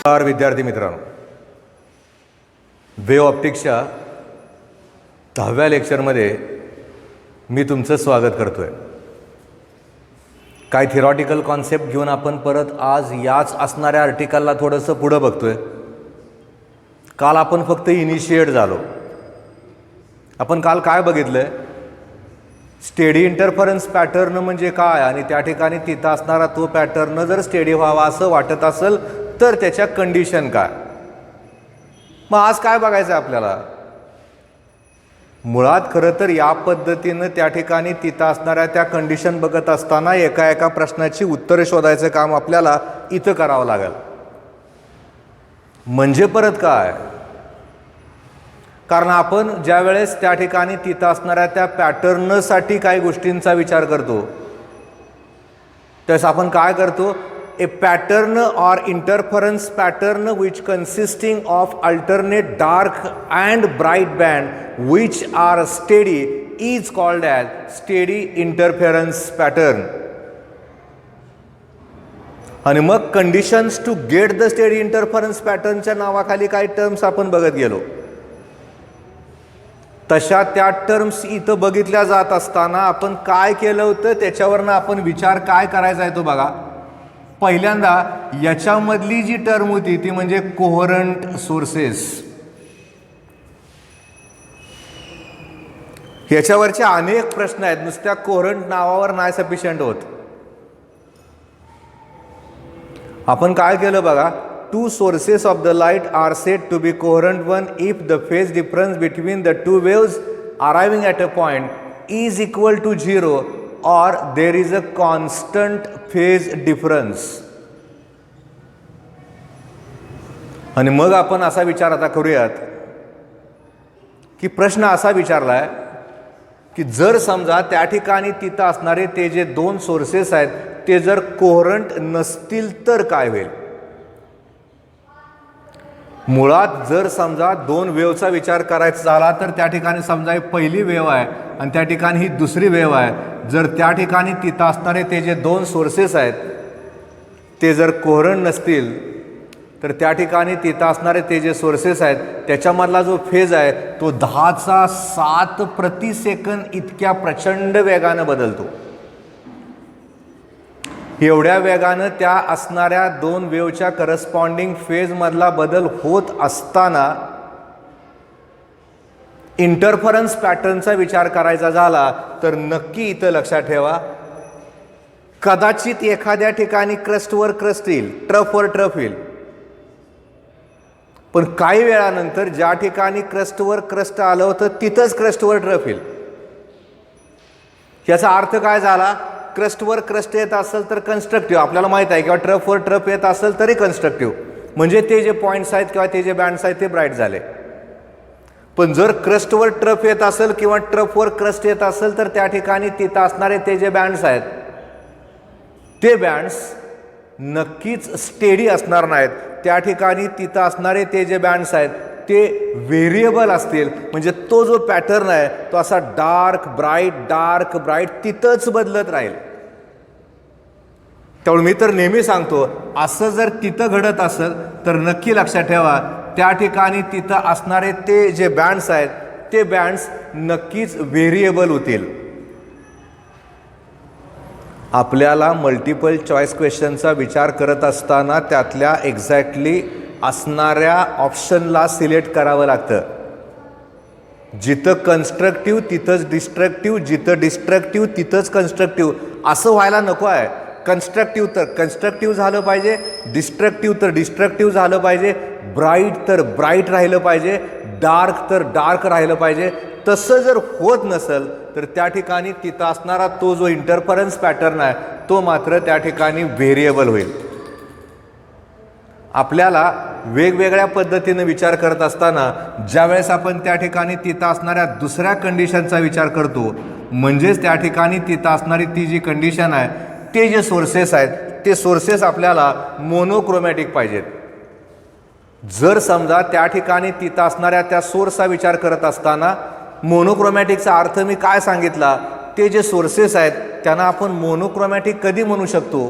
नमस्कार विद्यार्थी मित्रांनो, वेव ऑप्टिक्सच्या 10व्या लेक्चरमध्ये मी तुमचं स्वागत करतोय। काय थिअरॉटिकल कॉन्सेप्ट घेऊन आपण परत आज याच असणाऱ्या आर्टिकलला थोडंसं पुढे बघतोय। काल आपण फक्त इनिशिएट झालो। आपण काल काय बघितलंय, स्टेडी इंटरफरन्स पॅटर्न म्हणजे काय आणि त्या ठिकाणी तिथं असणारा तो पॅटर्न जर स्टेडी व्हावा असं वाटत असेल तर त्याच्या कंडिशन काय। मग आज काय बघायचं आपल्याला, मुळात खरं तर या पद्धतीनं त्या ठिकाणी तिथं असणाऱ्या त्या कंडिशन बघत असताना एका एका प्रश्नाची उत्तरे शोधायचं काम आपल्याला इथं करावं लागेल। म्हणजे परत काय, कारण आपण ज्या वेळेस त्या ठिकाणी तिथं असणाऱ्या त्या पॅटर्नसाठी काही गोष्टींचा विचार करतो त्यावेळेस आपण काय करतो, a pattern or interference pattern which consisting of alternate dark and bright band which are steady is called as steady interference pattern. आणि मग conditions to get the steady interference पॅटर्नच्या नावाखाली काही टर्म्स आपण बघत गेलो। तशा त्या टर्म्स इथं बघितल्या जात असताना आपण काय केलं होतं त्याच्यावरनं आपण विचार काय करायचा आहे तो बघा। पहिल्यांदा याच्यामधली जी टर्म होती ती म्हणजे कोहरंट सोर्सेस। याच्यावरचे अनेक प्रश्न आहेत, नुसत्या कोहरंट नावावर नाही सफिशियंट होत। आपण काय केलं बघा, two sources of the light are said to be coherent one if the phase difference between the two waves arriving at a point is equal to 0 or there is a constant phase difference। आणि मग आपण असा विचार आता करूयात की प्रश्न असा विचारलाय की जर समजा त्या ठिकाणी तिथं असणारे ते जे दोन सोर्सेस आहेत ते जर कोहरंट नसतील तर काय होईल। मुळात जर समजा दोन वेव्हचा विचार करायचा झाला तर त्या ठिकाणी समजा ही पहिली वेव्ह आहे आणि त्या ठिकाणी ही दुसरी वेव्ह आहे। जर त्या ठिकाणी तिथं असणारे ते जे दोन सोर्सेस आहेत ते जर कोहरंट नसतील तर त्या ठिकाणी तिथं असणारे ते जे सोर्सेस आहेत त्याच्यामधला जो फेज आहे तो 10⁷ प्रति सेकंद इतक्या प्रचंड वेगानं बदलतो। एवढ्या वेगानं त्या असणाऱ्या दोन वेव्हच्या करस्पॉन्डिंग फेजमधला बदल होत असताना इंटरफरन्स पॅटर्नचा विचार करायचा झाला तर नक्की इथं लक्षात ठेवा, कदाचित एखाद्या ठिकाणी क्रस्टवर क्रस्ट येईल, ट्रफवर ट्रफ येईल, पण काही वेळानंतर ज्या ठिकाणी क्रस्टवर क्रस्ट आलं होतं तिथंच क्रस्टवर ट्रफ येईल। याचा अर्थ काय झाला, क्रस्टवर क्रस्ट येत असेल तर कन्स्ट्रक्टिव्ह आपल्याला माहित आहे, किंवा ट्रफवर ट्रफ येत असेल तरी कन्स्ट्रक्टिव्ह, म्हणजे ते जे पॉईंट्स आहेत किंवा ते जे बँड्स आहेत ते ब्राईट झाले। पण जर क्रस्टवर ट्रफ येत असेल किंवा ट्रफवर क्रस्ट येत असेल तर त्या ठिकाणी तिथं असणारे ते जे बँड्स आहेत ते बँड्स नक्कीच स्टेडी असणार नाहीत। त्या ठिकाणी तिथं असणारे ते जे बँड्स आहेत ते व्हेरिएबल असतील, म्हणजे तो जो पॅटर्न आहे तो असा डार्क ब्राईट तिथंच बदलत राहील। त्यामुळे मी तर नेहमी सांगतो, असं जर तिथं घडत असेल तर नक्की लक्षात ठेवा त्या ठिकाणी तिथं असणारे ते जे बँड्स आहेत ते बँड्स नक्कीच व्हेरिएबल होतील। आपल्याला मल्टिपल चॉईस क्वेश्चनचा विचार करत असताना त्यातल्या एक्झॅक्टली असणाऱ्या ऑप्शनला सिलेक्ट करावं लागतं। जिथं कन्स्ट्रक्टिव्ह तिथंच डिस्ट्रक्टिव्ह, जिथं डिस्ट्रक्टिव्ह तिथंच कन्स्ट्रक्टिव्ह असं व्हायला नको आहे। कन्स्ट्रक्टिव्ह तर कन्स्ट्रक्टिव्ह झालं पाहिजे, डिस्ट्रक्टिव्ह तर डिस्ट्रक्टिव्ह झालं पाहिजे, ब्राईट तर ब्राईट राहिलं पाहिजे, डार्क तर डार्क राहिलं पाहिजे। तसं जर होत नसेल तर त्या ठिकाणी तिथं असणारा तो जो इंटरफरन्स पॅटर्न आहे तो मात्र त्या ठिकाणी व्हेरिएबल होईल। आपल्याला वेगवेगळ्या पद्धतीने विचार करत असताना ज्यावेळेस आपण त्या ठिकाणी तिथं असणाऱ्या दुसऱ्या कंडिशनचा विचार करतो, म्हणजेच त्या ठिकाणी तिथं असणारी ती जी कंडिशन आहे ते जे सोर्सेस आहेत ते सोर्सेस आपल्याला मोनोक्रोमॅटिक पाहिजेत। जर समजा त्या ठिकाणी तिथं असणाऱ्या त्या सोर्सचा विचार करत असताना मोनोक्रोमॅटिकचा अर्थ मी काय सांगितला, ते जे सोर्सेस आहेत त्यांना आपण मोनोक्रोमॅटिक कधी म्हणू शकतो,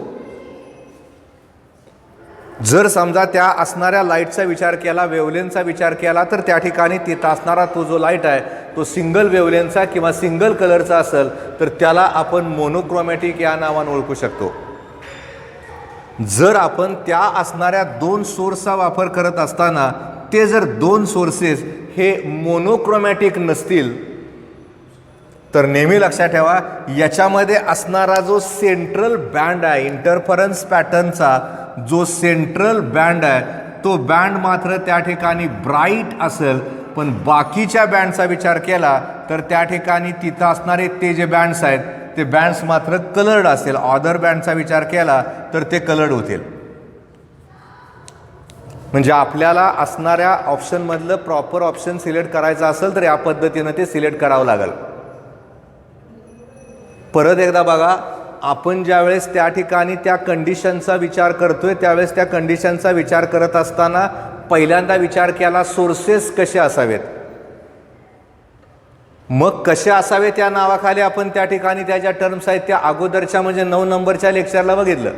जर समजा त्या असणाऱ्या लाईटचा विचार केला, वेवलेनचा विचार केला, तर त्या ठिकाणी तिथं असणारा तो जो लाईट आहे तो सिंगल वेवलेनचा किंवा सिंगल कलरचा असेल तर त्याला आपण मोनोक्रोमॅटिक या नावाने ओळखू शकतो. जर आपण त्या असणाऱ्या दोन सोर्सचा वापर करत असताना ते जर दोन सोर्सेस हे मोनोक्रोमॅटिक नसतील तर नेहमी लक्षात ठेवा याच्यामध्ये असणारा जो सेंट्रल बँड आहे, इंटरफरन्स पॅटर्नचा जो सेंट्रल बँड आहे तो बँड मात्र त्या ठिकाणी ब्राईट असेल, पण बाकीच्या बँडचा विचार केला तर त्या ठिकाणी तिथं असणारे ते जे बँड्स आहेत ते बँड्स मात्र कलर्ड असेल. ऑदर बँडचा विचार केला तर ते कलर्ड होतील. म्हणजे आपल्याला असणाऱ्या ऑप्शनमधलं प्रॉपर ऑप्शन सिलेक्ट करायचं असेल तर या पद्धतीनं ते सिलेक्ट करावं लागेल. परत एकदा बघा, आपण ज्यावेळेस त्या ठिकाणी त्या कंडिशनचा विचार करतोय त्यावेळेस त्या कंडिशनचा विचार करत असताना पहिल्यांदा विचार केला सोर्सेस कसे असावेत, मग कसे असावेत या नावाखाली आपण त्या ठिकाणी त्याच्या टर्म्स आहेत त्या अगोदरच्या म्हणजे 9 नंबरच्या लेक्चरला बघितलं.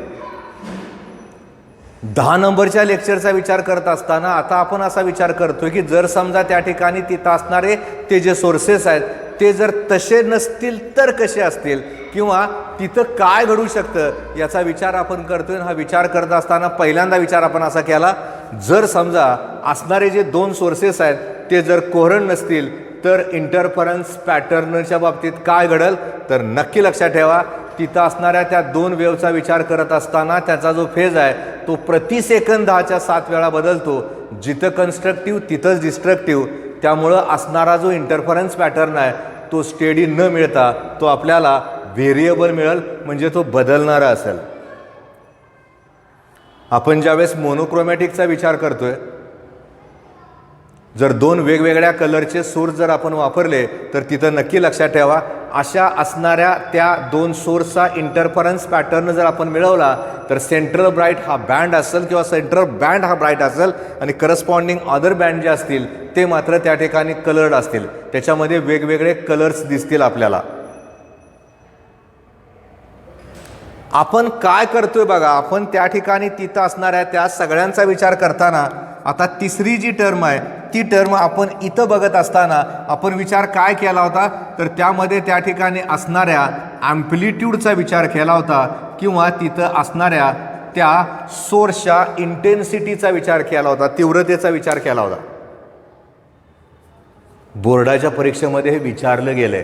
10 नंबरच्या लेक्चरचा विचार करत असताना आता आपण असा विचार करतोय की जर समजा त्या ठिकाणी तिथं असणारे ते जे सोर्सेस आहेत ते जर तसे नसतील तर कसे असतील किंवा तिथं काय घडू शकतं याचा विचार आपण करतोय. हा विचार करत असताना पहिल्यांदा विचार आपण असा केला, जर समजा असणारे जे दोन सोर्सेस आहेत ते जर कोहरंट नसतील तर इंटरफरन्स पॅटर्नच्या बाबतीत काय घडेल, तर नक्की लक्षात ठेवा तिथं असणाऱ्या त्या दोन वेव्हचा विचार करत असताना त्याचा जो फेज आहे तो प्रति सेकंद 10च्या 7 वेळा बदलतो. जिथं कन्स्ट्रक्टिव्ह तिथंच डिस्ट्रक्टिव्ह, त्यामुळं असणारा जो इंटरफरन्स पॅटर्न आहे तो स्टेडी न मिळता तो आपल्याला व्हेरिएबल मिळेल, म्हणजे तो बदलणारा असेल. आपण ज्यावेळेस मोनोक्रोमॅटिकचा विचार करतोय, जर दोन वेगवेगळ्या कलरचे सोर्स जर आपण वापरले तर तिथं नक्की लक्षात ठेवा अशा असणाऱ्या त्या दोन सोर्सचा इंटरफरन्स पॅटर्न जर आपण मिळवला तर सेंट्रल ब्राईट हा बँड असेल किंवा सेंट्रल बँड हा ब्राईट असेल आणि करस्पॉन्डिंग अदर बँड जे असतील ते मात्र त्या ठिकाणी कलर्ड असतील, त्याच्यामध्ये वेगवेगळे कलर्स दिसतील आपल्याला. आपण काय करतोय बघा, आपण त्या ठिकाणी तिथं असणाऱ्या त्या सगळ्यांचा विचार करताना आता तिसरी जी टर्म आहे ती टर्म आपण इथं बघत असताना आपण विचार काय केला होता, तर त्यामध्ये त्या ठिकाणी असणाऱ्या ॲम्प्लिट्यूडचा विचार केला होता किंवा तिथं असणाऱ्या त्या सोर्सच्या इंटेन्सिटीचा विचार केला होता, तीव्रतेचा विचार केला होता. बोर्डाच्या परीक्षेमध्ये हे विचारलं गेलंय.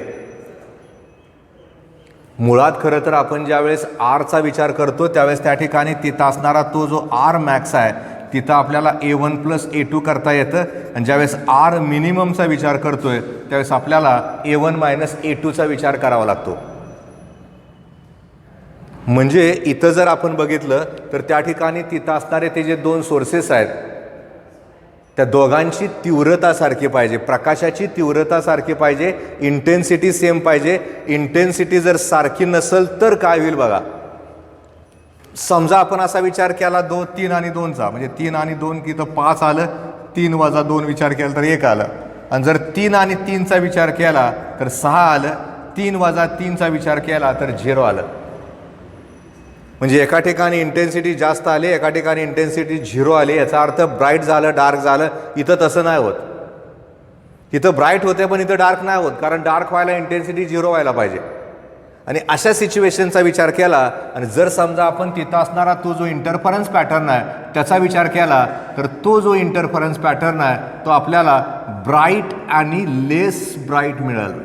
मुळात खरं तर आपण ज्यावेळेस आरचा विचार करतो त्यावेळेस त्या ठिकाणी तिथं असणारा तो जो आर मॅक्स आहे तिथं आपल्याला A1 + A2 करता येतं, आणि ज्यावेळेस आर मिनिममचा विचार करतोय त्यावेळेस आपल्याला A1 - A2चा विचार करावा लागतो. म्हणजे इथं जर आपण बघितलं तर त्या ठिकाणी तिथं असणारे ते जे दोन सोर्सेस आहेत त्या दोघांची तीव्रता सारखी पाहिजे, प्रकाशाची तीव्रता सारखी पाहिजे, इंटेन्सिटी सेम पाहिजे. इंटेन्सिटी जर सारखी नसेल तर काय होईल बघा, समजा आपण असा विचार केला 3 आणि 2चा, म्हणजे 3 आणि 2 की तर 5 आलं, 3 - 2 विचार केला तर 1 आलं, आणि जर 3 आणि 3चा विचार केला तर 6 आलं, 3 - 3चा विचार केला तर 0 आलं. म्हणजे एका ठिकाणी इंटेन्सिटी जास्त आली, एका ठिकाणी इंटेन्सिटी 0 आली, याचा अर्थ ब्राईट झालं डार्क झालं. इथं तसं नाही होत, इथं ब्राईट होते पण इथं डार्क नाही होत, कारण डार्क व्हायला इंटेन्सिटी 0 व्हायला पाहिजे. आणि अशा सिच्युएशनचा विचार केला आणि जर समजा आपण तिथं असणारा तो जो इंटरफरन्स पॅटर्न आहे त्याचा विचार केला तर तो जो इंटरफरन्स पॅटर्न आहे तो आपल्याला ब्राईट आणि लेस ब्राईट मिळेल.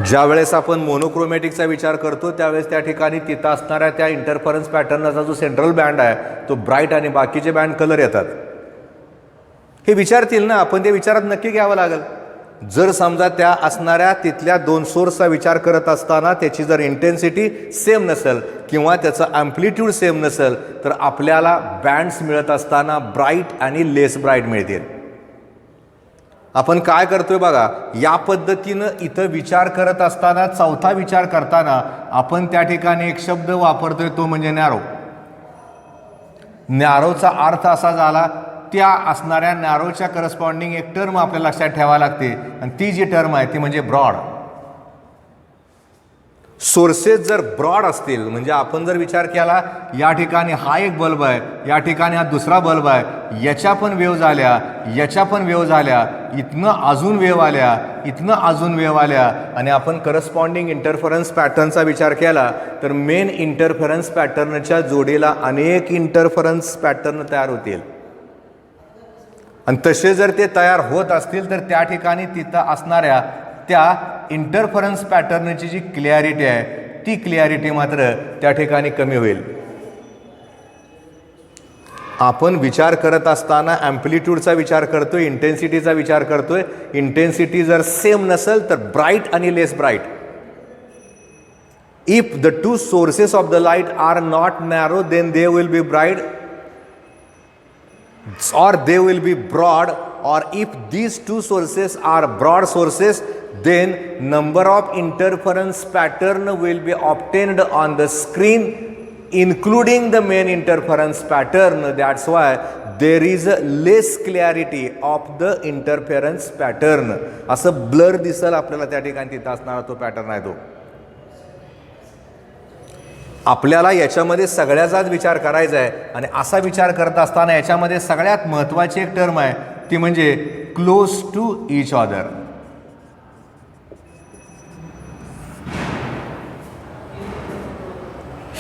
ज्यावेळेस आपण मोनोक्रोमॅटिकचा विचार करतो त्यावेळेस त्या ठिकाणी तिथं असणाऱ्या त्या इंटरफरन्स पॅटर्नचा जो सेंट्रल बँड आहे तो ब्राईट आणि बाकीचे बँड कलर येतात. हे विचारतील ना, आपण ते विचारात नक्की घ्यावं लागेल. जर समजा त्या असणाऱ्या तिथल्या दोन सोर्सचा विचार करत असताना त्याची जर इंटेन्सिटी सेम नसेल किंवा त्याचं ॲम्प्लिट्यूड सेम नसेल तर आपल्याला बँड्स मिळत असताना ब्राईट आणि लेस ब्राईट मिळतील. आपण काय करतोय बघा, या पद्धतीनं इथं विचार करत असताना चौथा विचार करताना आपण त्या ठिकाणी एक शब्द वापरतोय तो म्हणजे नॅरो. नॅरोचा अर्थ असा झाला त्या असणाऱ्या नॅरोच्या करस्पॉन्डिंग एक टर्म आपल्याला लक्षात ठेवावी लागते आणि ती जी टर्म आहे ती म्हणजे ब्रॉड. सोर्सेस जर ब्रॉड असतील, म्हणजे आपण जर विचार केला या ठिकाणी हा एक बल्ब आहे, या ठिकाणी हा दुसरा बल्ब आहे, याच्या पण वेव्ह झाल्या, याच्या पण वेव्ह झाल्या, इथनं अजून वेव्ह आल्या, इथनं अजून वेव्ह आल्या, आणि आपण करस्पॉन्डिंग इंटरफरन्स पॅटर्नचा विचार केला तर मेन इंटरफरन्स पॅटर्नच्या जोडीला अनेक इंटरफरन्स पॅटर्न तयार होतील. आणि तसे जर ते तयार होत असतील तर त्या ठिकाणी तिथं असणाऱ्या त्या इंटरफरन्स पॅटर्नची जी क्लिअरिटी आहे ती क्लिअरिटी मात्र त्या ठिकाणी कमी होईल. आपण विचार करत असताना ॲम्प्लिट्यूडचा विचार करतोय, इंटेन्सिटीचा विचार करतोय. इंटेन्सिटी जर सेम नसेल तर ब्राईट आणि less bright. If the two sources of the light are not narrow then they will be bright or they will be broad, or if these two sources are broad sources then number of interference pattern will be obtained on the screen including the main interference pattern. That's why there is a less clarity of the interference pattern. असं blur दिसल आपल्याला त्या ठिकाणी तिथं असणारा तो pattern आहे तो. आपल्याला याच्यामध्ये सगळ्याचाच विचार करायचा आहे, आणि असा विचार करत असताना याच्यामध्ये सगळ्यात महत्त्वाची एक टर्म आहे ती म्हणजे क्लोज टू इच अदर.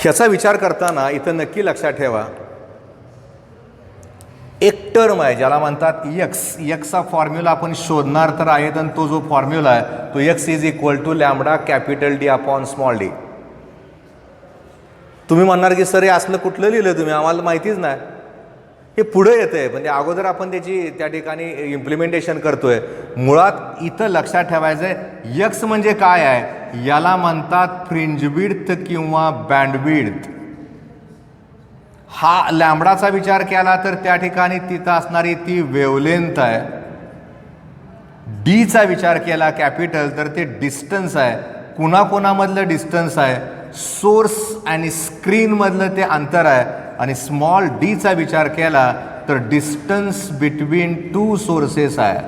ह्याचा विचार करताना इथं नक्की लक्षात ठेवा एक टर्म आहे ज्याला म्हणतात यक्स. यक्सचा फॉर्म्युला आपण शोधणार तर आहेत, आणि तो जो फॉर्म्युला आहे तो x is equal to lambda capital D upon small D. तुम्ही म्हणणार की सर हे असलं कुठलं लिहिलं तुम्ही, आम्हाला माहितीच नाही. हे पुढे येतं आहे, म्हणजे अगोदर आपण त्याची त्या ठिकाणी इम्प्लिमेंटेशन करतोय. मुळात इथं लक्षात ठेवायचं आहे यक्स म्हणजे काय आहे, याला म्हणतात फ्रिंज विड्थ किंवा बँड विड्थ. हा लॅम्बडाचा विचार केला तर त्या ठिकाणी तिथं असणारी ती वेवलेंथ आहे. डीचा विचार केला कॅपिटल तर ते डिस्टन्स आहे. कुणाकुणामधलं डिस्टन्स आहे, सोर्स आणि स्क्रीनमधलं ते अंतर आहे. आणि स्मॉल डीचा विचार केला तर डिस्टन्स बिटवीन टू सोर्सेस आहे.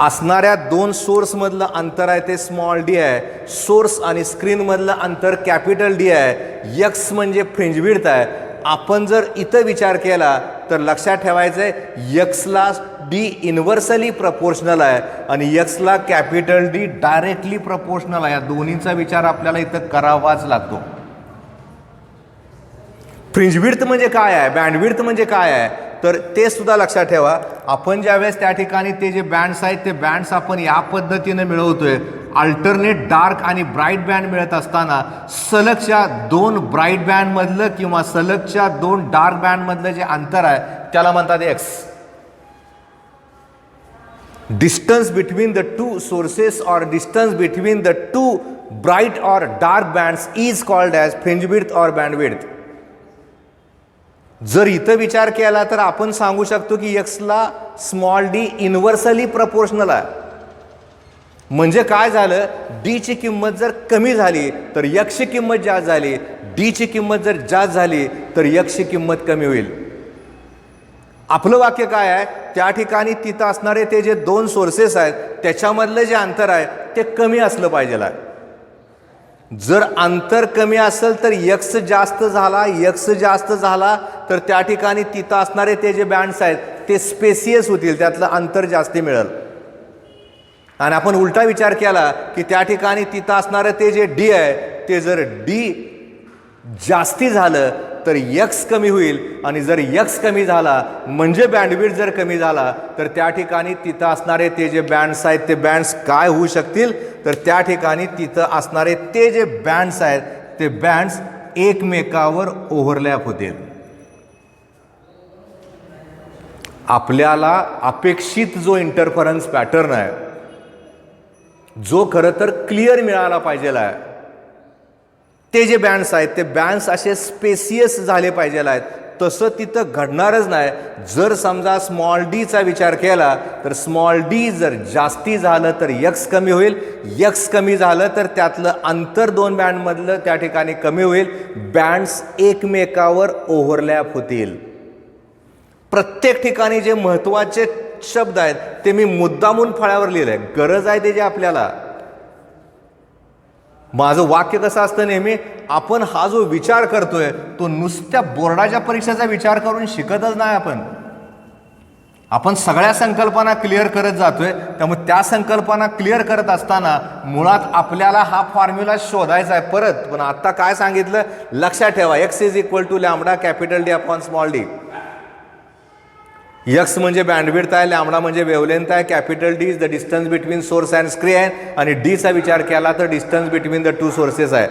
असणाऱ्या दोन सोर्समधलं अंतर आहे ते स्मॉल डी आहे. सोर्स आणि स्क्रीनमधलं अंतर कॅपिटल डी आहे. यक्स म्हणजे फ्रिंज विड्थ आहे. आपण जर इथं विचार केला तर लक्षात ठेवायचं आहे यक्सला डी इन्व्हर्सली प्रपोर्शनल आहे आणि यक्सला कॅपिटल डी डायरेक्टली प्रपोर्शनल आहे. या दोन्हीचा विचार आपल्याला इथं करावाच लागतो. फ्रिंज विड्थ म्हणजे काय आहे, बँड विड्थ म्हणजे काय आहे, तर ते सुद्धा लक्षात ठेवा. आपण ज्यावेळेस त्या ठिकाणी ते जे बँड्स आहेत ते बँड्स आपण या पद्धतीने मिळवतोय. अल्टरनेट डार्क आणि ब्राईट बँड मिळत असताना सलगच्या दोन ब्राईट बँडमधलं किंवा सलगच्या दोन डार्क बँडमधलं जे अंतर आहे त्याला म्हणतात X. Distance between the two sources और distance between the two bright और dark bands is called as fringe width और बँड विड्थ. जर इथं विचार केला तर आपण सांगू शकतो की एक्सला स्मॉल डी इन्व्हर्सली प्रपोर्शनल आहे. म्हणजे काय झालं, डीची किंमत जर कमी झाली तर यक्सची किंमत जास्त झाली, डीची किंमत जर जास्त झाली तर यक्सची किंमत कमी होईल. आपलं वाक्य काय आहे, त्या ठिकाणी तिथं असणारे ते जे दोन सोर्सेस आहेत त्याच्यामधलं जे अंतर आहे ते कमी असलं पाहिजे. जर अंतर कमी असेल तर यक्स जास्त झाला, यक्स जास्त झाला तर त्या ठिकाणी तिथं असणारे ते जे बँड्स आहेत ते स्पेसियस होतील, त्यातलं अंतर जास्ती मिळेल. आणि आपण उलटा विचार केला की त्या ठिकाणी तिथं असणारं ते जे डी आहे ते जर डी जास्ती झालं तर यक्स कमी होईल, आणि जर यक्स कमी झाला म्हणजे बँडविड्थ जर कमी झाला तर त्या ठिकाणी तिथं असणारे ते जे बँड्स आहेत ते बँड्स काय होऊ शकतील, तर त्या ठिकाणी तिथं असणारे ते जे बँड्स आहेत ते बँड्स एकमेकावर ओव्हरलॅप होतील. आपल्याला अपेक्षित जो इंटरफरन्स पॅटर्न आहे जो खरं तर क्लिअर मिळाला पाहिजेला आहे, ते जे बँड्स आहेत ते बँड्स असे स्पेसियस झाले पाहिजेला आहेत. तसं तिथं घडणारच नाही. जर समजा स्मॉल डीचा विचार केला तर स्मॉल डी जर जास्ती झालं तर यक्स कमी होईल, यक्स कमी झालं तर त्यातलं अंतर दोन बँडमधलं त्या ठिकाणी कमी होईल, बँड्स एकमेकावर ओव्हरलॅप होतील. प्रत्येक ठिकाणी जे महत्त्वाचे शब्द आहेत ते मी मुद्दामून फळ्यावर लिहिलंय, गरज आहे त्याची आपल्याला. माझं वाक्य कसं असतं नेहमी, आपण हा जो विचार करतोय तो नुसत्या बोर्डाच्या परीक्षेचा विचार करून शिकतच नाही. आपण सगळ्या संकल्पना क्लिअर करत जातोय. त्यामुळे त्या संकल्पना क्लिअर करत असताना मुळात आपल्याला हा फॉर्म्युला शोधायचा आहे परत. पण आता काय सांगितलं लक्षात ठेवा, x is equal to lambda capital D upon small D. X म्हणजे बँडविड्थ आहे, लॅम्बडा म्हणजे वेवलेंथ आहे, capital D is the distance between source and screen, आणि डीचा विचार केला तर distance between the two sources आहे.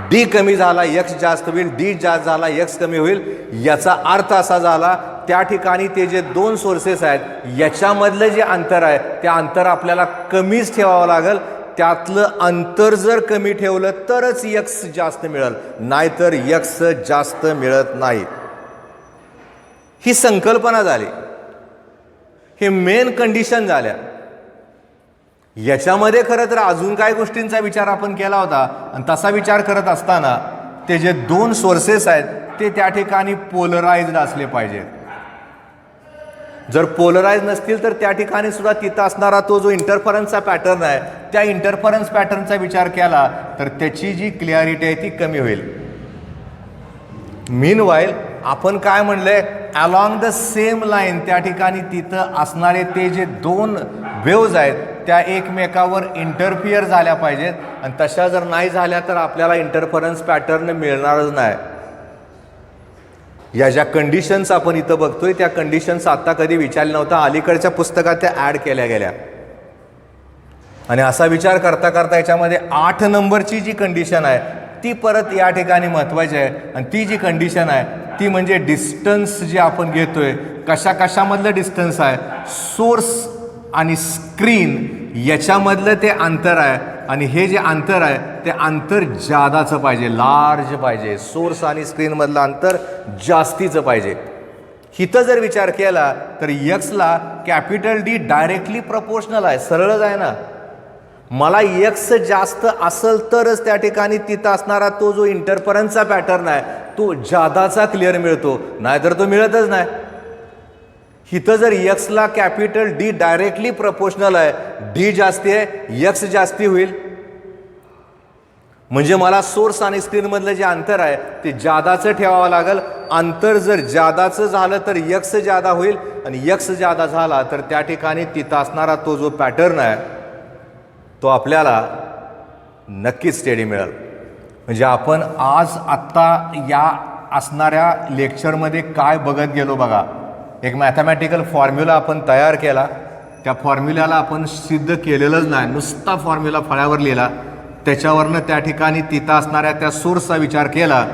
डी कमी झाला एक्स जास्त होईल, डी जास्त झाला एक्स कमी होईल. याचा अर्थ असा झाला त्या ठिकाणी ते जे दोन सोर्सेस आहेत याच्यामधलं जे अंतर आहे त्या अंतर आपल्याला कमीच ठेवावं लागेल. त्यातलं अंतर जर कमी ठेवलं तरच एक्स जास्त मिळेल, नाहीतर एक्स जास्त मिळत नाही. ही संकल्पना झाली, हे मेन कंडिशन झाल्या. याच्यामध्ये खरं तर अजून काही गोष्टींचा विचार आपण केला होता, आणि तसा विचार करत असताना ते जे दोन सोर्सेस आहेत ते त्या ठिकाणी पोलराइज्ड असले पाहिजेत. जर पोलराइज नसतील तर त्या ठिकाणी सुद्धा तिथं असणारा तो जो इंटरफरन्सचा पॅटर्न आहे त्या इंटरफरन्स पॅटर्नचा विचार केला तर त्याची जी क्लिअरिटी आहे ती कमी होईल. मीनवाईल आपण काय म्हणलंय, अलॉंग द सेम लाईन त्या ठिकाणी तिथं असणारे ते जे दोन वेव्ज आहेत त्या एकमेकावर इंटरफिअर झाल्या पाहिजेत, आणि तशा जर नाही झाल्या तर आपल्याला इंटरफरन्स पॅटर्न मिळणारच नाही. या ज्या कंडिशन्स आपण इथं बघतोय त्या कंडिशन्स आता कधी विचारल्या नव्हत्या, अलीकडच्या पुस्तकात त्या ॲड केल्या गेल्या. आणि असा विचार करता करता याच्यामध्ये 8 नंबरची जी कंडिशन आहे ती परत या ठिकाणी महत्त्वाची आहे. आणि ती जी कंडिशन आहे ती म्हणजे डिस्टन्स जे आपण घेतोय कशामधलं डिस्टन्स आहे, सोर्स आणि स्क्रीन याच्यामधलं ते अंतर आहे. आणि हे जे अंतर आहे ते अंतर जादाचं पाहिजे, लार्ज पाहिजे. सोर्स आणि स्क्रीनमधलं अंतर जास्तीचं पाहिजे. इथं जर विचार केला तर एक्सला कॅपिटल डी डायरेक्टली प्रपोर्शनल आहे, सरळच आहे ना. मला एक्स जास्त असेल तरच त्या ठिकाणी तिथं असणारा तो जो इंटरफरन्सचा पॅटर्न आहे तो जादाचा क्लिअर मिळतो, नाहीतर तो मिळतच नाही. इथं जर एक्सला कॅपिटल डी डायरेक्टली प्रपोर्शनल आहे, डी जास्ती आहे एक्स जास्ती होईल, म्हणजे मला सोर्स आणि स्क्रीनमधलं जे अंतर आहे ते जादाचं ठेवावं लागेल. अंतर जर जादाचं झालं तर एक्स जादा होईल, आणि एक्स जादा झाला तर त्या ठिकाणी तिथं असणारा तो जो पॅटर्न आहे तो आपल्याला नक्कीच स्टेडी मिळेल. म्हणजे आपण आज आत्ता या असणाऱ्या लेक्चरमध्ये काय बघत गेलो बघा, एक मॅथमॅटिकल फॉर्म्युला आपण तयार केला. त्या फॉर्म्युल्याला आपण सिद्ध केलेलंच नाही, नुसता फॉर्म्युला फळ्यावर लिहिला. त्याच्यावरनं त्या ठिकाणी तिथं असणाऱ्या त्या सोर्सचा विचार केला.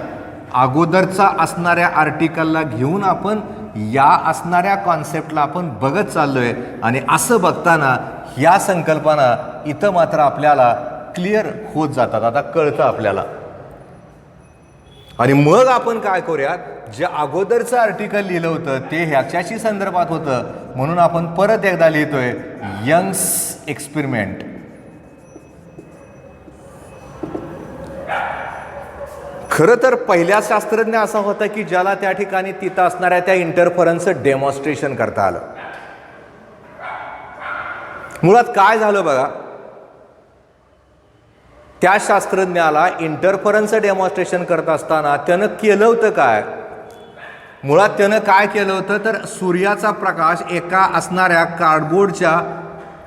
अगोदरचा असणाऱ्या आर्टिकलला घेऊन आपण या असणाऱ्या कॉन्सेप्टला आपण बघत चाललोय. आणि असं बघताना ह्या संकल्पना इथं मात्र आपल्याला क्लिअर होत जातात, आता कळतं आपल्याला. आणि मग आपण काय करूयात, जे अगोदरचं आर्टिकल लिहिलं होतं ते ह्याच्याशी संदर्भात होतं, म्हणून आपण परत एकदा लिहितोय यंग्स एक्सपेरिमेंट. खरं तर पहिल्या शास्त्रज्ञ असा होता की ज्याला त्या ठिकाणी तिथं असणाऱ्या त्या इंटरफरन्सचं डेमॉन्स्ट्रेशन करता आलं. मुळात काय झालं बघा, त्या शास्त्रज्ञाला इंटरफरन्सचं डेमॉन्स्ट्रेशन करत असताना त्यानं केलं होतं काय, मुळात त्यानं काय केलं होतं तर सूर्याचा प्रकाश एका असणाऱ्या कार्डबोर्डच्या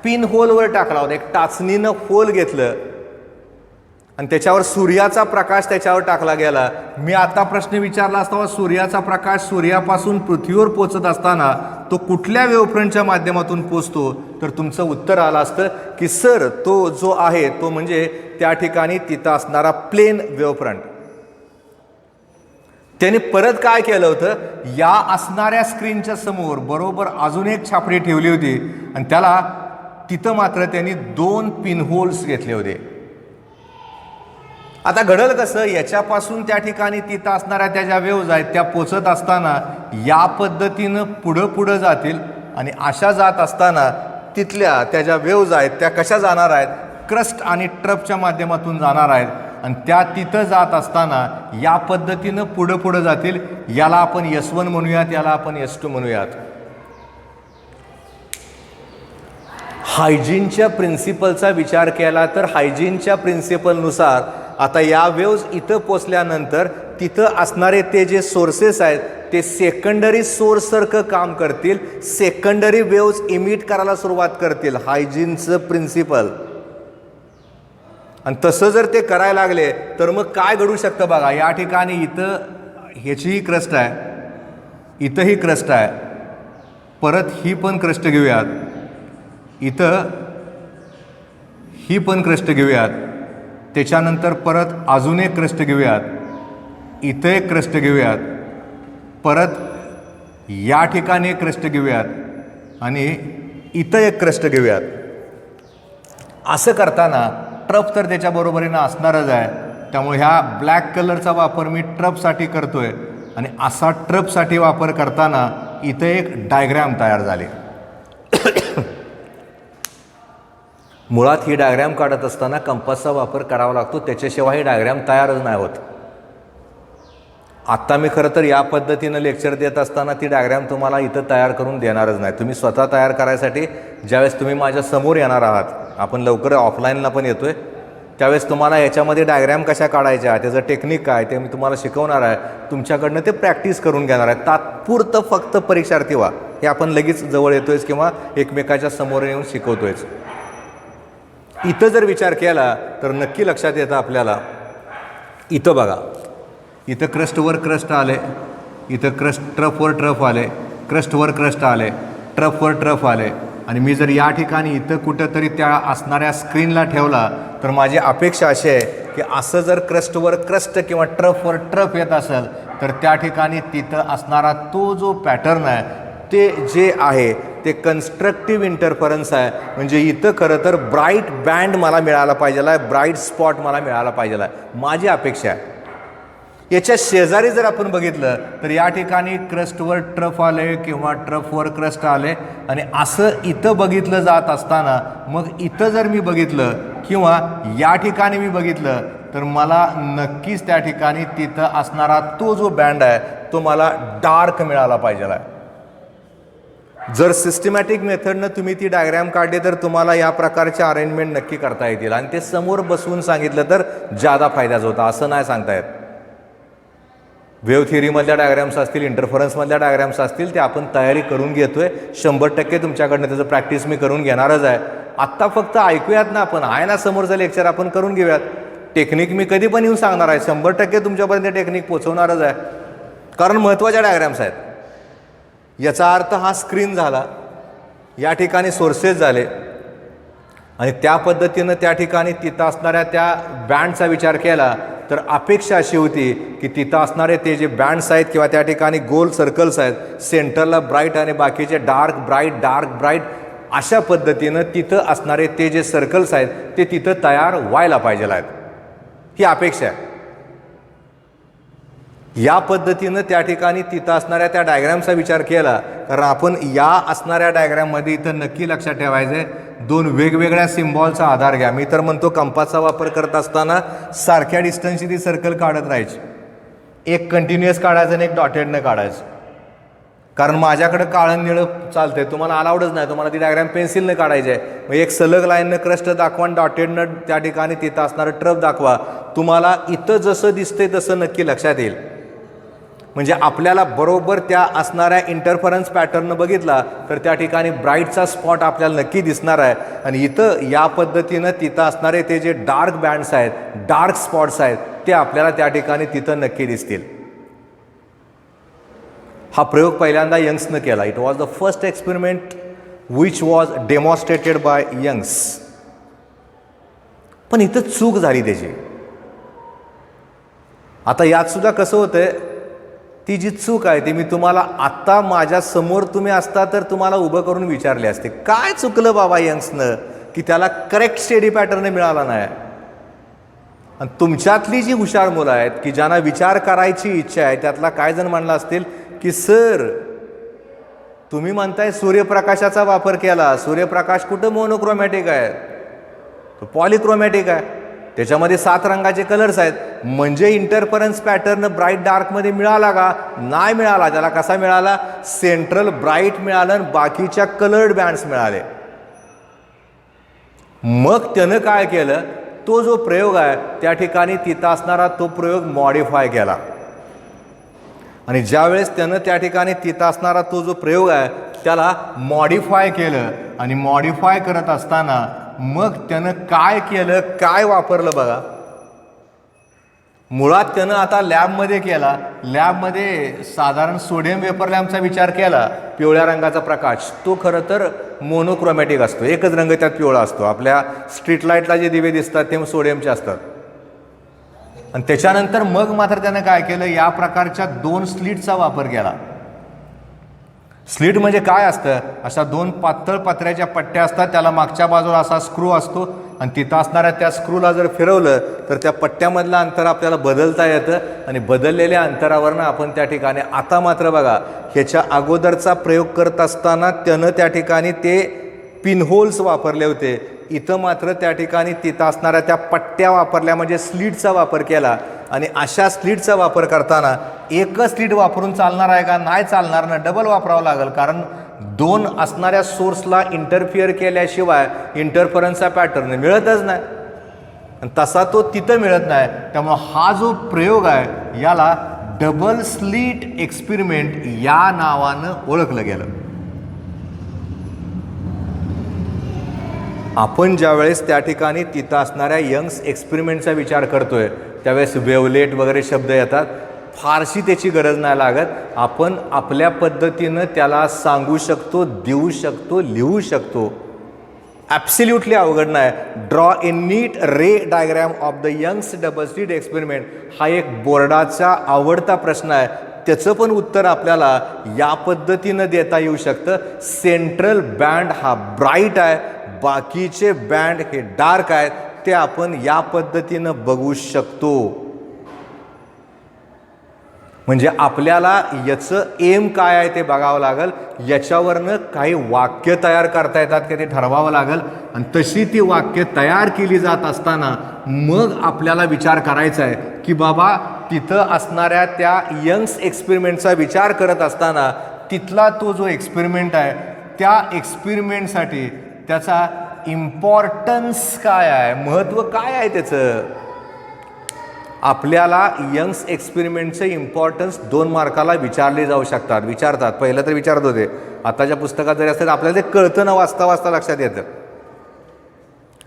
पिन होलवर टाकला होता. एक टाचणीनं होल घेतलं आणि त्याच्यावर सूर्याचा प्रकाश त्याच्यावर टाकला गेला. मी आता प्रश्न विचारला असता, सूर्याचा प्रकाश सूर्यापासून पृथ्वीवर पोचत असताना तो कुठल्या वेव्हफ्रंटच्या माध्यमातून पोचतो, तर तुमचं उत्तर आलं असतं की सर तो जो आहे तो म्हणजे त्या ठिकाणी तिथं असणारा प्लेन वेव्हफ्रंट. त्याने परत काय केलं होतं, या असणाऱ्या स्क्रीनच्या समोर बरोबर अजून एक छापरी ठेवली होती आणि त्याला तिथं मात्र त्यांनी 2 पिन होल्स घेतले होते. आता घडलं कसं, याच्यापासून त्या ठिकाणी तिथं असणाऱ्या त्या ज्या वेव्ज आहेत त्या पोचत असताना या पद्धतीनं पुढं जातील, आणि अशा जात असताना तिथल्या त्या ज्या वेव्ज आहेत त्या कशा जाणार आहेत, क्रस्ट आणि ट्रपच्या माध्यमातून जाणार आहेत, आणि त्या तिथं जात असताना या पद्धतीनं पुढं जातील. याला आपण S1 म्हणूयात, याला आपण S2 म्हणूयात. हायजीनच्या प्रिन्सिपलचा विचार केला तर हायजीनच्या प्रिन्सिपलनुसार आता या वेव्ज इथं पोचल्यानंतर तिथं असणारे ते जे सोर्सेस आहेत ते सेकंडरी सोर्ससारखं काम करतील, सेकंडरी वेव्ज इमिट करायला सुरुवात करतील. हायजीनचं प्रिन्सिपल. आणि तसं जर ते करायला लागले तर मग काय घडू शकतं बघा. या ठिकाणी इथं ह्याचीही क्रस्ट आहे, इथंही क्रस्ट आहे, परत ही पण क्रस्ट घेऊयात, इथं ही पण क्रस्ट घेऊयात, त्याच्यानंतर परत अजून एक क्रस्ट घेऊयात, इथं एक क्रस्ट घेऊयात, परत या ठिकाणी एक क्रस्ट घेऊयात आणि इथं एक क्रस्ट घेऊयात. असं करताना ट्रफ तर त्याच्या बरोबरीनं असणारच आहे. त्यामुळे ह्या ब्लॅक कलरचा वापर मी ट्रफसाठी करतोय आणि असा ट्रफसाठी वापर करताना इथं एक डायग्रॅम तयार झाली. मुळात ही डायग्रॅम काढत असताना कंपासचा वापर करावा लागतो, त्याच्याशिवाय ही डायग्रॅम तयारच नाही होत. आत्ता मी खरं तर या पद्धतीनं लेक्चर देत असताना ती डायग्रॅम तुम्हाला इथं तयार करून देणारच नाही. तुम्ही स्वतः तयार करायसाठी ज्यावेळेस तुम्ही माझ्या समोर येणार आहात, आपण लवकर ऑफलाईनला पण येतोय, त्यावेळेस तुम्हाला याच्यामध्ये डायग्रॅम कशा काढायच्या, त्याचं टेक्निक काय ते मी तुम्हाला शिकवणार आहे. तुमच्याकडनं ते प्रॅक्टिस करून घेणार आहे. तात्पुरतं फक्त परीक्षार्थी व्हा. हे आपण लगेच जवळ येतोयच किंवा एकमेकाच्या समोर येऊन शिकवतोयच. इथं जर विचार केला तर नक्की लक्षात येतं आपल्याला. इथं बघा, इथं क्रस्टवर क्रस्ट आले, इथं ट्रफवर ट्रफ आले, क्रस्टवर क्रस्ट आले, ट्रफवर ट्रफ आले. आणि मी जर या ठिकाणी इथं कुठंतरी त्या असणाऱ्या स्क्रीनला ठेवला तर माझी अपेक्षा अशी आहे की असं जर क्रस्टवर क्रस्ट किंवा ट्रफवर ट्रफ येत असेल तर त्या ठिकाणी तिथं असणारा तो जो पॅटर्न आहे ते जे आहे ते कन्स्ट्रक्टिव्ह इंटरफरन्स आहे. म्हणजे इथं खरं तर ब्राईट बँड मला मिळाला पाहिजे आहे, ब्राईट स्पॉट मला मिळाला पाहिजे आहे, माझी अपेक्षा आहे. याच्या शेजारी जर आपण बघितलं तर या ठिकाणी क्रस्टवर ट्रफ आले किंवा ट्रफवर क्रस्ट आले आणि असं इथं बघितलं जात असताना मग इथं जर मी बघितलं किंवा या ठिकाणी मी बघितलं तर मला नक्कीच त्या ठिकाणी तिथं असणारा तो जो बँड आहे तो मला डार्क मिळाला पाहिजे आहे. जर सिस्टमॅटिक मेथडनं तुम्ही ती डायग्रॅम काढली तर तुम्हाला या प्रकारचे अरेंजमेंट नक्की करता येतील आणि ते समोर बसवून सांगितलं तर जादा फायद्याचं होता, असं नाही सांगता येत. वेव्ह थिअरीमधल्या डायग्रॅम्स असतील, इंटरफरन्समधल्या डायग्रॅम्स असतील, ते आपण तयारी करून घेतोय. 100% तुमच्याकडनं त्याचं प्रॅक्टिस मी करून घेणारच आहे. आत्ता फक्त ऐकूयात ना, आपण आहे ना समोरचं लेक्चर, आपण करून घेऊयात. टेक्निक मी कधी पण येऊन सांगणार आहे, 100% तुमच्यापर्यंत टेक्निक पोचवणारच आहे, कारण महत्त्वाच्या डायग्रॅम्स आहेत. याचा अर्थ हा स्क्रीन झाला, या ठिकाणी सोर्सेस झाले आणि त्या पद्धतीनं त्या ठिकाणी तिथं असणाऱ्या त्या बँडचा विचार केला तर अपेक्षा अशी होती की तिथं असणारे ते जे बँड्स आहेत किंवा त्या ठिकाणी गोल सर्कल्स आहेत, सेंटरला ब्राईट आणि बाकीचे डार्क ब्राईट, अशा पद्धतीनं तिथं असणारे ते जे सर्कल्स आहेत ते तिथं तयार व्हायला पाहिजे आहेत, ही अपेक्षा आहे. या पद्धतीनं त्या ठिकाणी तिथं असणाऱ्या त्या डायग्रॅमचा विचार केला, कारण आपण या असणाऱ्या डायग्रॅममध्ये इथं नक्की लक्षात ठेवायचं आहे, 2 वेगवेगळ्या सिम्बॉलचा आधार घ्या. मी तर म्हणतो कंपासचा वापर करत असताना सारख्या डिस्टन्सची ती सर्कल काढत राहायची. एक कंटिन्युअस काढायचं आणि एक डॉटेडनं काढायचं, कारण माझ्याकडं काळं निळं चालतंय, तुम्हाला अलाउडच नाही. तुम्हाला ती डायग्रॅम पेन्सिलनं काढायची आहे. मग एक सलग लाईननं क्रस्ट दाखवा आणि डॉटेडनं त्या ठिकाणी तिथं असणारं ट्रफ दाखवा. तुम्हाला इथं जसं दिसतंय तसं नक्की लक्षात येईल. म्हणजे आपल्याला बरोबर त्या असणाऱ्या इंटरफरन्स पॅटर्न बघितला तर त्या ठिकाणी ब्राईटचा स्पॉट आपल्याला नक्की दिसणार आहे. आणि इथं या पद्धतीनं तिथं असणारे ते जे डार्क बँड्स आहेत, डार्क स्पॉट्स आहेत, ते आपल्याला त्या ठिकाणी तिथं नक्की दिसतील. हा प्रयोग पहिल्यांदा यंग्सनं केला. It was the first experiment which was demonstrated by Young's. पण इथं चूक झाली त्याची. आता यात सुद्धा कसं होतंय, ती जी चूक आहे ती मी तुम्हाला आत्ता माझ्या समोर तुम्ही असता तर तुम्हाला उभं करून विचारले असते, काय चुकलं बाबा यंग्सनं की त्याला करेक्ट स्टेडी पॅटर्न मिळाला नाही. आणि तुमच्यातली जी हुशार मुलं आहेत की ज्यांना विचार करायची इच्छा आहे, त्यातला काय जण म्हणलं असतील की सर तुम्ही म्हणताय सूर्यप्रकाशाचा वापर केला, सूर्यप्रकाश कुठं मोनोक्रोमॅटिक आहे, तो पॉलिक्रोमॅटिक आहे, त्याच्यामध्ये 7 रंगाचे कलर्स आहेत, म्हणजे इंटरफरन्स पॅटर्न ब्राईट डार्कमध्ये मिळाला का? नाही मिळाला. त्याला कसा मिळाला? सेंट्रल ब्राईट मिळालं आणि बाकीच्या कलर्ड बँड्स मिळाले. मग त्यानं काय केलं, तो जो प्रयोग आहे त्या ठिकाणी तिथं असणारा तो प्रयोग मॉडिफाय केला आणि ज्यावेळेस त्यानं त्या ठिकाणी तिथं असणारा तो जो प्रयोग आहे त्याला मॉडिफाय केलं आणि मॉडिफाय करत असताना मग त्यानं काय केलं, काय वापरलं बघा. मुळात त्यानं आता लॅबमध्ये केला, लॅबमध्ये साधारण सोडियम वेपर लॅम्पचा विचार केला. पिवळ्या रंगाचा प्रकाश तो खरं तर मोनोक्रोमॅटिक असतो, एकच रंग त्यात पिवळा असतो. आपल्या स्ट्रीट लाईटला जे दिवे दिसतात ते सोडियमचे असतात. आणि त्याच्यानंतर मग मात्र त्यानं काय केलं, या प्रकारच्या 2 स्लिटचा वापर केला. स्लिट म्हणजे काय असतं, अशा 2 पातळ पत्र्याच्या पट्ट्या असतात, त्याला मागच्या बाजूला असा स्क्रू असतो आणि तिथं असणाऱ्या त्या स्क्रूला जर फिरवलं तर त्या पट्ट्यामधलं अंतर आपल्याला बदलता येतं आणि बदललेल्या अंतरावरनं आपण त्या ठिकाणी. आता मात्र बघा, ह्याच्या अगोदरचा प्रयोग करत असताना त्यानं त्या ठिकाणी ते पिनहोल्स वापरले होते. इथं मात्र त्या ठिकाणी तिथं असणाऱ्या त्या पट्ट्या वापरल्या, म्हणजे स्लिटचा वापर केला. आणि अशा स्लिटचा वापर करताना एकच स्लिट वापरून चालणार आहे का, नाही चालणार ना, डबल वापरावं लागेल. कारण 2 असणाऱ्या सोर्सला इंटरफिअर केल्याशिवाय इंटरफरन्सचा पॅटर्न मिळतच नाही आणि तसा तो तिथं मिळत नाही. त्यामुळं हा जो प्रयोग आहे याला डबल स्लिट एक्सपेरिमेंट या नावानं ओळखलं गेलं. आपण ज्यावेळेस त्या ठिकाणी तिथं असणाऱ्या यंग्स एक्सपेरिमेंटचा विचार करतोय त्यावेळेस वेवलेट वगैरे शब्द येतात. फारशी त्याची गरज नाही लागत. आपण आपल्या पद्धतीनं त्याला सांगू शकतो, देऊ शकतो, लिहू शकतो. ॲब्सल्युटली अवघड नाही. Draw a neat ray diagram of the Young's double slit experiment हा एक बोर्डाचा आवडता प्रश्न आहे. त्याचं पण उत्तर आपल्याला या पद्धतीनं देता येऊ शकतं. सेंट्रल बँड हा ब्राईट आहे, बाकीचे बँड हे डार्क आहेत. ते आपण या पद्धतीनं बघू शकतो. म्हणजे आपल्याला याचं एम काय आहे ते बघावं लागेल. याच्यावरनं काही वाक्य तयार करता येतात का ते ठरवावं लागेल आणि तशी ती वाक्य तयार केली जात असताना मग आपल्याला विचार करायचा आहे की बाबा तिथं असणाऱ्या त्या यंग्स एक्सपेरिमेंटचा विचार करत असताना तिथला तो जो एक्सपेरिमेंट आहे त्या एक्सपेरिमेंटसाठी त्याचा इम्पॉर्टन्स काय आहे, महत्त्व काय आहे त्याचं. आपल्याला यंग्स एक्सपेरिमेंटचे इम्पॉर्टन्स 2 मार्काला विचारले जाऊ शकतात, विचारतात. पहिलं तर विचारत होते, आताच्या पुस्तकात जरी असतात आपल्याला ते कळतं ना, वाचता वाचता लक्षात येतं.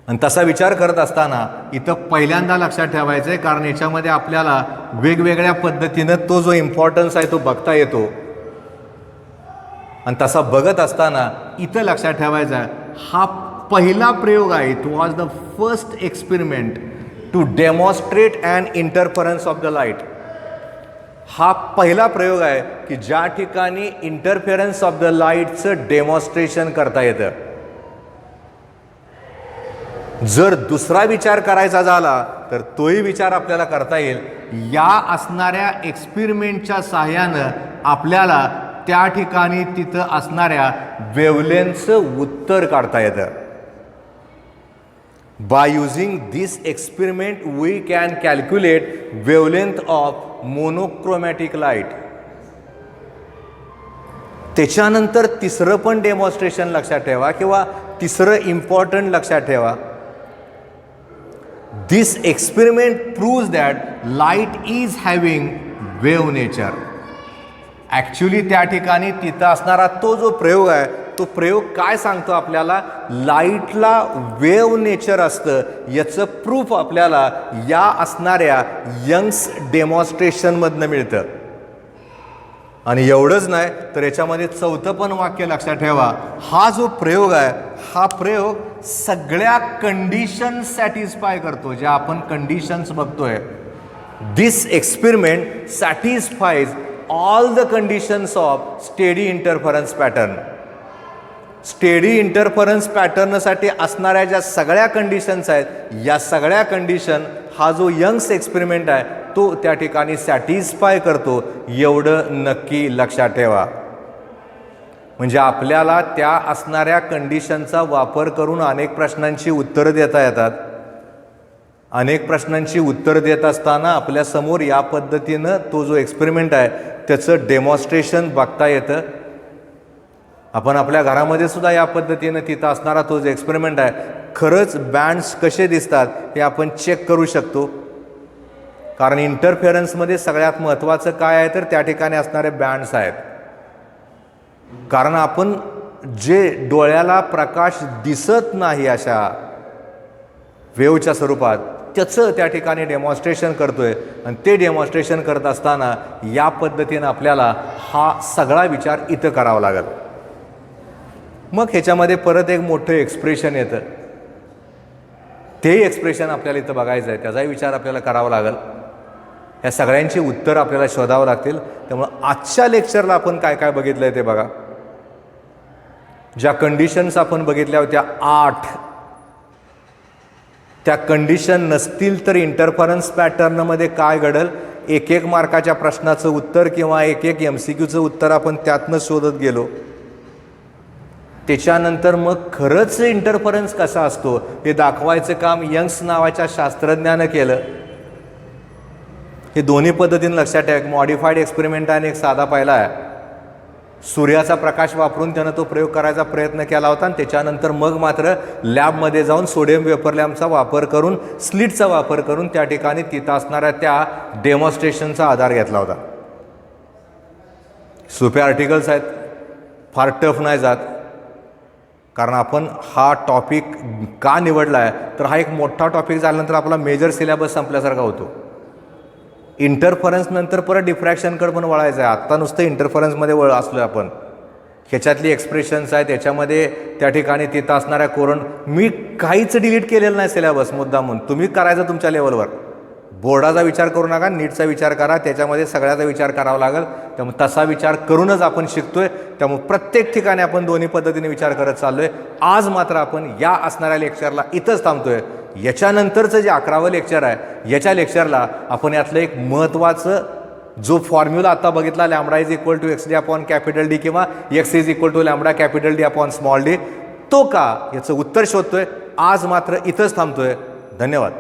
आणि तसा विचार करत असताना इथं पहिल्यांदा लक्षात ठेवायचं आहे, कारण याच्यामध्ये आपल्याला वेगवेगळ्या पद्धतीनं तो जो इम्पॉर्टन्स आहे तो बघता येतो. आणि तसा बघत असताना इथं लक्षात ठेवायचा आहे, हा पहिला प्रयोग आहे. It was the first experiment to demonstrate and interference of the light. हा पहिला प्रयोग आहे की ज्या ठिकाणी इंटरफेरन्स ऑफ द लाईटचं डेमॉन्स्ट्रेशन करता येतं. जर दुसरा विचार करायचा झाला तर तोही विचार आपल्याला करता येईल. या असणाऱ्या एक्सपेरिमेंटच्या सहाय्यानं आपल्याला त्या ठिकाणी तिथं असणाऱ्या वेवलेंथचं उत्तर काढता येतं. By using this experiment we can calculate wavelength of monochromatic light. त्याच्यानंतर तिसरं पण डेमॉन्स्ट्रेशन लक्षात ठेवा किंवा तिसरं इम्पॉर्टंट लक्षात ठेवा. This experiment proves that light is having wave nature. Actually त्या ठिकाणी तिथं असणारा तो जो प्रयोग आहे तो प्रयोग काय सांगतो आपल्याला, लाईटला वेव नेचर असतं. याचं प्रूफ आपल्याला या असणाऱ्या यंग्स डेमॉन्स्ट्रेशनमधनं मिळतं. आणि एवढंच नाही तर याच्यामध्ये चौथं पण वाक्य लक्षात ठेवा. हा जो प्रयोग आहे हा प्रयोग सगळ्या कंडिशन्स सॅटिस्फाय करतो, ज्या आपण कंडिशन्स बघतोय. This experiment satisfies all the conditions of steady interference pattern. Steady interference पॅटर्नसाठी असणाऱ्या ज्या सगळ्या कंडिशन्स आहेत या सगळ्या कंडिशन हा जो यंग्स एक्सपेरिमेंट आहे तो त्या ठिकाणी सॅटिस्फाय करतो. एवढं नक्की लक्षात ठेवा. म्हणजे आपल्याला त्या असणाऱ्या कंडिशनचा वापर करून अनेक प्रश्नांची उत्तरं देता येतात. अनेक प्रश्नांची उत्तर देत असताना आपल्यासमोर या पद्धतीनं तो जो एक्सपेरिमेंट आहे त्याचं डेमॉन्स्ट्रेशन बघता येतं. आपण आपल्या घरामध्ये सुद्धा या पद्धतीनं तिथं असणारा तो जो एक्सपेरिमेंट आहे, खरंच बँड्स कसे दिसतात हे आपण चेक करू शकतो. कारण इंटरफेरन्समध्ये सगळ्यात महत्त्वाचं काय आहे तर त्या ठिकाणी असणारे बँड्स आहेत. कारण आपण जे डोळ्याला प्रकाश दिसत नाही अशा वेवच्या स्वरूपात, त्याचं त्या ठिकाणी डेमॉन्स्ट्रेशन करतोय. आणि ते डेमॉन्स्ट्रेशन करत असताना या पद्धतीनं आपल्याला हा सगळा विचार इथं करावा लागेल. मग ह्याच्यामध्ये परत एक मोठं एक्सप्रेशन येतं. ते एक्सप्रेशन आपल्याला इथं बघायचं आहे, त्याचाही विचार आपल्याला करावा लागेल. या सगळ्यांची उत्तर आपल्याला शोधावं लागतील. त्यामुळं आजच्या लेक्चरला आपण काय काय बघितलं आहे ते बघा. ज्या कंडिशन्स आपण बघितल्या होत्या 8, त्या कंडिशन नसतील तर इंटरफरन्स पॅटर्नमध्ये काय घडेल, एक एक मार्काच्या प्रश्नाचं उत्तर किंवा एक एक MCQचं उत्तर आपण त्यातनं शोधत गेलो. त्याच्यानंतर मग खरंच इंटरफरन्स कसा असतो हे दाखवायचं काम यंग्स नावाच्या शास्त्रज्ञानं केलं. हे दोन्ही पद्धतीने लक्षात ठेवा. एक मॉडिफाईड एक्सपेरिमेंट आणि एक साधा पहिला आहे. सूर्याचा प्रकाश वापरून त्यानं तो प्रयोग करायचा प्रयत्न केला होता आणि त्याच्यानंतर मग मात्र लॅबमध्ये जाऊन सोडियम वेपर लॅम्पचा वापर करून, स्लिटचा वापर करून त्या ठिकाणी तिथं असणाऱ्या त्या डेमॉन्स्ट्रेशनचा आधार घेतला होता. सोपे आर्टिकल्स आहेत, फार टफ नाही जात. कारण आपण हा टॉपिक का निवडला आहे तर हा एक मोठा टॉपिक झाल्यानंतर आपला मेजर सिलेबस संपल्यासारखा होतो. इंटरफरन्स नंतर परत डिफ्रॅक्शनकडे पण वळायचं आहे. आत्ता नुसतं इंटरफरन्समध्ये वळ असलो आपण. ह्याच्यातली एक्सप्रेशन्स आहेत, त्याच्यामध्ये त्या ठिकाणी तिथं असणाऱ्या कोरण मी काहीच डिलीट केलेलं नाही सिलेबस मुद्दामून. तुम्ही करायचं तुमच्या लेवलवर. बोर्डाचा विचार करू नका, नीटचा विचार करा, त्याच्यामध्ये सगळ्याचा विचार करावा लागेल. त्यामुळे तसा विचार करूनच आपण शिकतोय. त्यामुळे प्रत्येक ठिकाणी आपण दोन्ही पद्धतीने विचार करत चाललोय. आज मात्र आपण या असणाऱ्या लेक्चरला इथंच थांबतोय. याच्यानंतरचं जे 11वं लेक्चर आहे, याच्या लेक्चरला आपण यातलं एक महत्त्वाचं जो फॉर्म्युला आता बघितला, lambda is equal to XD upon capital D किंवा X is equal to lambda capital D upon small D, तो का याचं उत्तर शोधतोय. आज मात्र इथंच थांबतोय. धन्यवाद.